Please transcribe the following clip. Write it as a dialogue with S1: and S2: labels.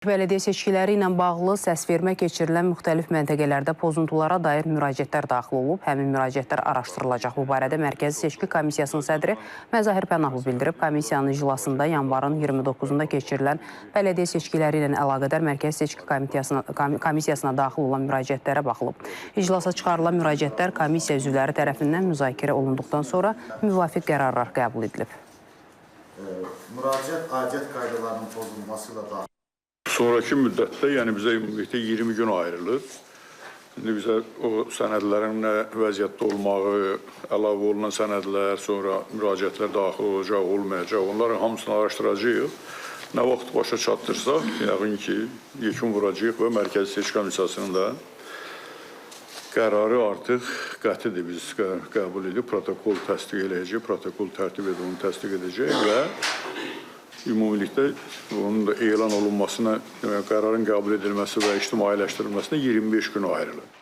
S1: Bələdiyyə seçkiləri ilə bağlı səsvermə keçirilən müxtəlif məntəqələrdə pozuntulara dair müraciətlər daxil olub. Həmin müraciətlər araşdırılacaq. Bu barədə Mərkəzi Seçki Komissiyasının sədri Məzahir Pənahov bildirib. Komissiyanın iclasında yanvarın 29-da keçirilən bələdiyyə seçkiləri ilə əlaqədar Mərkəzi Seçki Komissiyasına daxil olan müraciətlərə baxılıb. İclasa çıxarılan müraciətlər komissiya üzvləri tərəfindən müzakirə olunduqdan sonra müvafiq qərarlar qəbul edilib.
S2: Müraciət aidiyyət qaydalarının pozulması ilə daxil.
S3: Sonraki müddətdə, yəni bizə ümumilikdə 20 gün ayrılır. İndi bizə o sənədlərin nə vəziyyətdə olmağı, əlavə olunan sənədlər, sonra müraciətlər daxil olacaq, olmayacaq, onların hamısını araşdıracağıq. Nə vaxt başa çatdırsaq, yəqin ki, yekun vuracağıq və Mərkəzi Seçki Komissiyasının da qərarı artıq qətidir. Biz qəbul edib, protokol təsdiq edəcək, protokol tərtib edib, onu təsdiq edəcək və ümumilikdə onun da elan olunmasına, qərarın qəbul edilməsi və ictimailəşdirilməsinə 25 gün ayrılır.